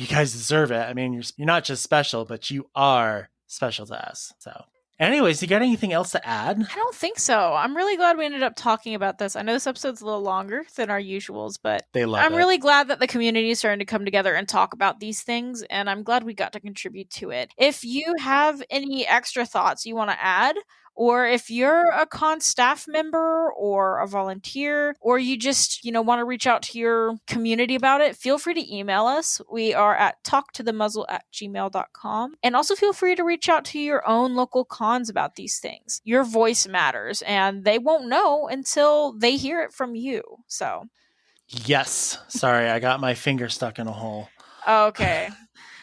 guys deserve it. I mean, you're not just special, but you are special to us. So anyways, you got anything else to add? I don't think so. I'm really glad we ended up talking about this. I know this episode's a little longer than our usuals, but I'm really glad that the community is starting to come together and talk about these things, and I'm glad we got to contribute to it. If you have any extra thoughts you want to add, or if you're a con staff member or a volunteer, or you just, want to reach out to your community about it, feel free to email us. We are at talktothemuzzle@gmail.com. And also feel free to reach out to your own local cons about these things. Your voice matters, and they won't know until they hear it from you. So. Yes. Sorry, I got my finger stuck in a hole. Okay.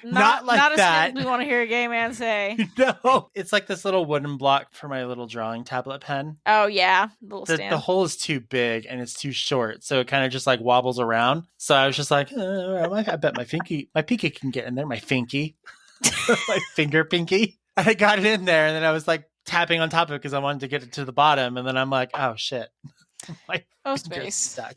Not like not that. As we want to hear a gay man say. No, it's like this little wooden block for my little drawing tablet pen. Oh yeah, little stand. The hole is too big and it's too short, so it kind of just like wobbles around. So I was just like, I bet my pinky can get in there. My finky, my finger pinky. I got it in there, and then I was like tapping on top of it because I wanted to get it to the bottom, and then I'm like, oh shit, my finger's stuck.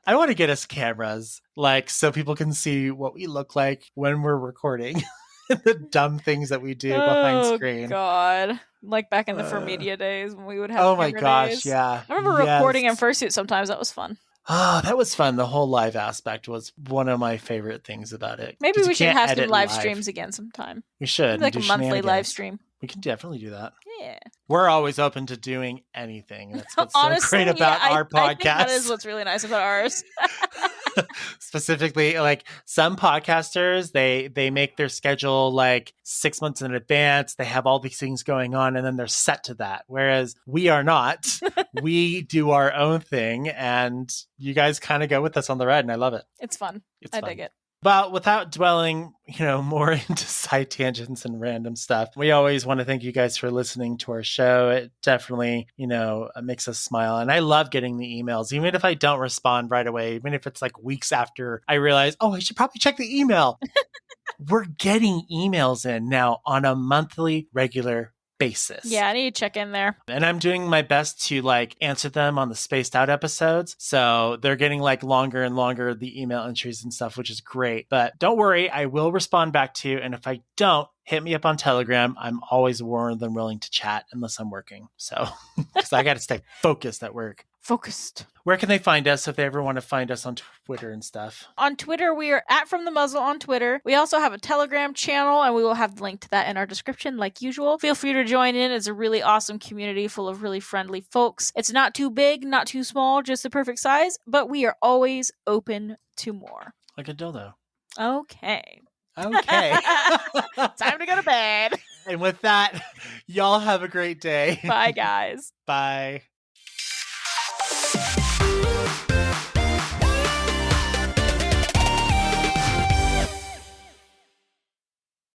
I want to get us cameras, like, so people can see what we look like when we're recording. The dumb things that we do behind screen. Oh, God. Like back in the For Media days when we would have oh my gosh, days. yeah. I remember recording in fursuit sometimes. That was fun. Oh, that was fun. The whole live aspect was one of my favorite things about it. Maybe we should have some live streams again sometime. We should. Like a monthly live stream. We can definitely do that. Yeah. We're always open to doing anything. That's what's Honestly, so great about our podcast. I think that is what's really nice about ours. Specifically, like some podcasters, they make their schedule like 6 months in advance. They have all these things going on, and then they're set to that. Whereas we are not. We do our own thing, and you guys kind of go with us on the ride, and I love it. It's fun. I dig it. But without dwelling, more into side tangents and random stuff, we always want to thank you guys for listening to our show. It definitely, makes us smile. And I love getting the emails, even if I don't respond right away, even if it's like weeks after I realize, I should probably check the email. We're getting emails in now on a monthly, regular basis. Yeah, I need to check in there. And I'm doing my best to like answer them on the spaced out episodes. So they're getting like longer and longer, the email entries and stuff, which is great. But don't worry, I will respond back to you. And if I don't, hit me up on Telegram. I'm always more than willing to chat unless I'm working. So, because I got to stay focused at work. Focused. Where can they find us if they ever want to find us on Twitter and stuff? On Twitter, we are at From the Muzzle on Twitter. We also have a Telegram channel, and we will have the link to that in our description like usual. Feel free to join in. It's a really awesome community full of really friendly folks. It's not too big, not too small, just the perfect size, but we are always open to more. Like a dildo. Okay. Okay. Time to go to bed. And with that, y'all have a great day. Bye, guys. Bye.